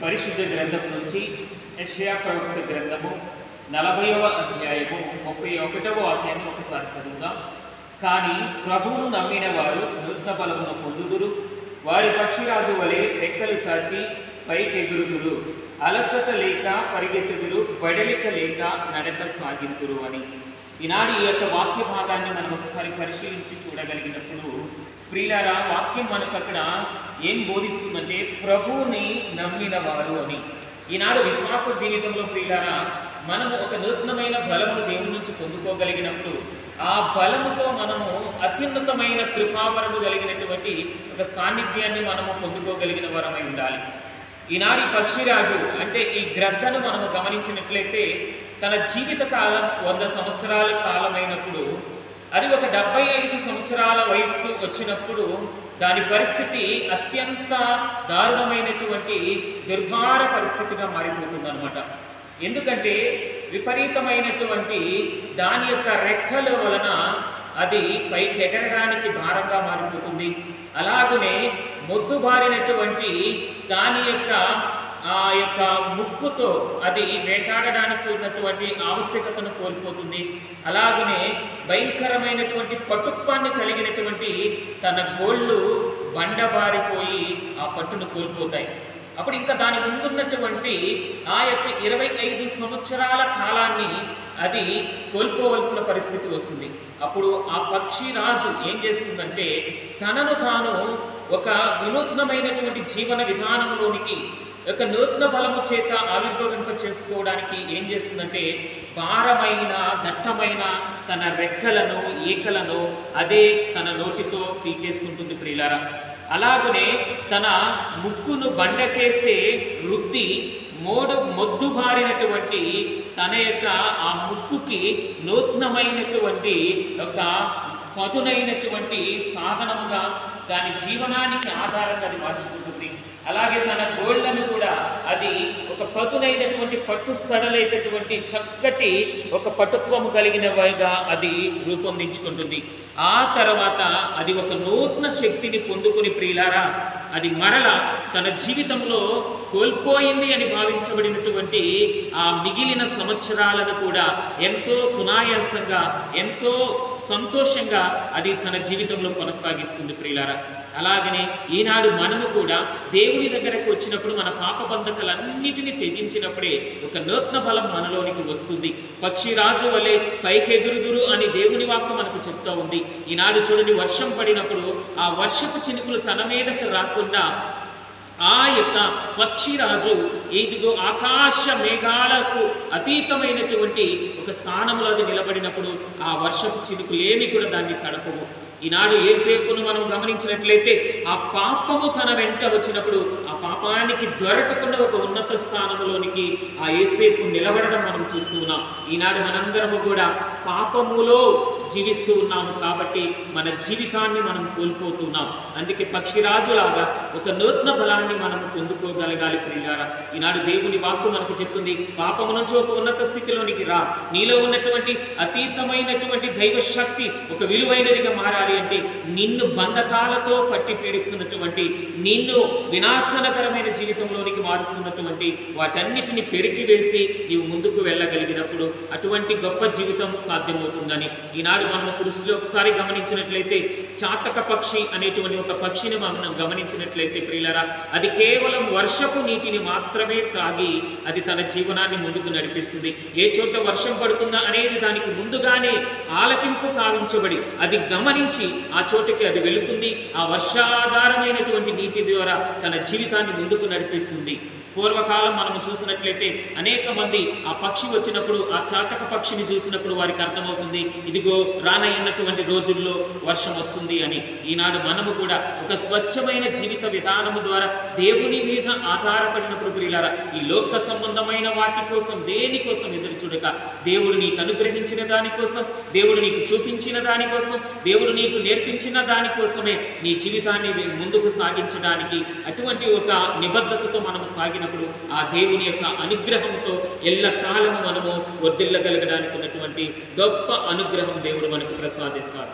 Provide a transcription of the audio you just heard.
పరిశుద్ధ గ్రంథం నుంచి యెషయా ప్రవక్త గ్రంథము 40వ అధ్యాయము 31వ వాక్యాన్ని ఒకసారి చదువుదాం. కానీ ప్రభువును నమ్మిన వారు నూతన బలమును పొందుదురు, వారి పక్షిరాజు వలె రెక్కలు చాచి పైకెగురుదురు, అలసట లేక పరిగెత్తుదురు, బడలిక లేక నడక సాగింతురు అని. ఈనాడు ఈ యొక్క వాక్య భాగాన్ని మనం ఒకసారి పరిశీలించి చూడగలిగినప్పుడు ప్రియులారా, వాక్యం మనకు అక్కడ ఏం బోధిస్తుందంటే ప్రభువుని నమ్మిన వారు అని. ఈనాడు విశ్వాస జీవితంలో ప్రియులారా, మనము ఒక నూతనమైన బలమును దేవుని నుంచి పొందుకోగలిగినప్పుడు ఆ బలముతో మనము అత్యున్నతమైన కృపావరము కలిగినటువంటి ఒక సాన్నిధ్యాన్ని మనము పొందుకోగలిగిన వరమై ఉండాలి. ఈనాడు ఈ పక్షిరాజు అంటే ఈ గ్రద్దను మనము గమనించినట్లయితే తన జీవిత కాలం 100 సంవత్సరాల కాలమైనప్పుడు అది ఒక 75 సంవత్సరాల వయస్సు వచ్చినప్పుడు దాని పరిస్థితి అత్యంత దారుణమైనటువంటి దుర్భార పరిస్థితిగా మారిపోతుంది అనమాట. ఎందుకంటే విపరీతమైనటువంటి దాని యొక్క రెక్కల వలన అది పైకి ఎగరడానికి భారంగా మారిపోతుంది. అలాగనే మొద్దుబారినటువంటి దాని యొక్క ఆ యొక్క ముక్కుతో అది వేటాడడానికి ఉన్నటువంటి ఆవశ్యకతను కోల్పోతుంది. అలాగనే భయంకరమైనటువంటి పటుత్వాన్ని కలిగినటువంటి తన గోళ్ళు బండబారిపోయి ఆ పట్టును కోల్పోతాయి. అప్పుడు ఇంకా దాని ముందున్నటువంటి ఆ యొక్క 25 సంవత్సరాల కాలాన్ని అది కోల్పోవలసిన పరిస్థితి వస్తుంది. అప్పుడు ఆ పక్షి రాజు ఏం చేస్తుందంటే తనను తాను ఒక వినూత్నమైనటువంటి జీవన విధానంలోనికి ఒక నూతన బలము చేత ఆవిర్భవింప చేసుకోవడానికి ఏం చేస్తుందంటే భారమైన దట్టమైన తన రెక్కలను ఈకలను అదే తన నోటితో పీకేసుకుంటుంది ప్రియులారా. అలాగనే తన ముక్కును బండకేసే వృత్తి మొద్దుబారినటువంటి తన యొక్క ఆ ముక్కుకి నూతనమైనటువంటి ఒక పదునైనటువంటి సాధనముగా దాని జీవనానికి ఆధారంగా అది మార్చుకుంటుంది. అలాగే తన గోళ్లను కూడా అది ఒక పదునైనటువంటి పట్టు సడలైనటువంటి చక్కటి ఒక పటుత్వము కలిగినవిగా అది రూపొందించుకుంటుంది. ఆ తర్వాత అది ఒక నూతన శక్తిని పొందుకుని ప్రియులారా, అది మరల తన జీవితంలో కోల్పోయింది అని భావించబడినటువంటి ఆ మిగిలిన సంవత్సరాలను కూడా ఎంతో సునాయాసంగా ఎంతో సంతోషంగా అది తన జీవితంలో కొనసాగిస్తుంది ప్రియులారా. అలాగనే ఈనాడు మనము కూడా దేవుని దగ్గరకు వచ్చినప్పుడు మన పాపబంధకాలన్నిటినీ త్యజించినప్పుడే ఒక నూతన బలం మనలోనికి వస్తుంది. పక్షిరాజు వలె పైకెగురుదురు అని దేవుని వాక్యం మనకు చెప్తా ఉంది. ఈనాడు చూడండి, వర్షం పడినప్పుడు ఆ వర్షపు చినుకులు తన మీదకి రాకుండా ఆ యొక్క పక్షిరాజు ఇదిగో ఆకాశ మేఘాలకు అతీతమైనటువంటి ఒక స్థానంలో అది నిలబడినప్పుడు ఆ వర్షపు చినుకులేమి కూడా దాన్ని తడపవు. ఈనాడు యేసేపును మనం గమనించినట్లయితే ఆ పాపము తన వెంట వచ్చినప్పుడు ఆ పాపానికి దొరకకుండా ఒక ఉన్నత స్థానంలోనికి ఆ యేసేపు నిలబడడం మనం చూస్తూ ఉన్నాం. ఈనాడు మనందరము కూడా పాపములో జీవిస్తూ ఉన్నాము కాబట్టి మన జీవితాన్ని మనం కోల్పోతున్నాం. అందుకే పక్షిరాజులాగా ఒక నూతన బలాన్ని మనం పొందుకోగలగాలి ప్రియులారా. ఈనాడు దేవుని వాక్కు మనకు చెప్తుంది, పాపము నుంచి ఒక ఉన్నత స్థితిలోనికి రా, నీలో ఉన్నటువంటి అతీతమైనటువంటి దైవ శక్తి ఒక విలువైనదిగా మారాలి అంటే నిన్ను బంధకాలతో పట్టి పీడిస్తున్నటువంటి నిన్ను వినాశనకరమైన జీవితంలోనికి మారుస్తున్నటువంటి వాటన్నిటిని పెరికివేసి నీవు ముందుకు వెళ్ళగలిగినప్పుడు అటువంటి గొప్ప జీవితం సాధ్యమవుతుందని. ఈనాడు మనం సృష్టిలో ఒకసారి గమనించినట్లయితే చాతక పక్షి అనేటువంటి ఒక పక్షిని మనం గమనించినట్లయితే ప్రియులారా, అది కేవలం వర్షపు నీటిని మాత్రమే త్రాగి అది తన జీవనాన్ని ముందుకు నడిపిస్తుంది. ఏ చోట వర్షం పడుతుందా అనేది దానికి ముందుగానే ఆలకింపు కావించబడి అది గమనించి ఆ చోటుకి అది వెళుతుంది. ఆ వర్షాధారమైనటువంటి నీటి ద్వారా తన జీవితాన్ని ముందుకు నడిపిస్తుంది. పూర్వకాలం మనం చూసినట్లయితే అనేక మంది ఆ పక్షి వచ్చినప్పుడు ఆ చాతక పక్షిని చూసినప్పుడు వారికి అర్థమవుతుంది, ఇదిగో రానయ్యున్నటువంటి రోజుల్లో వర్షం వస్తుంది అని. ఈనాడు మనము కూడా ఒక స్వచ్ఛమైన జీవిత విధానము ద్వారా దేవుని మీద ఆధారపడినప్పుడు ప్రియులారా, ఈ లోక సంబంధమైన వాటి కోసం దేనికోసం ఎదురు చూడక దేవుడు నీకు అనుగ్రహించిన దానికోసం, దేవుడు నీకు చూపించిన దానికోసం, దేవుడు నీకు నేర్పించిన దానికోసమే నీ జీవితాన్ని ముందుకు సాగించడానికి అటువంటి ఒక నిబద్ధతతో మనము సాగినప్పుడు ఆ దేవుని యొక్క అనుగ్రహంతో ఎల్లకాలము మనము వర్ధిల్లగలగడానికి ఉన్నటువంటి గొప్ప అనుగ్రహం దేవుడు మనకు ప్రసాదిస్తాడు.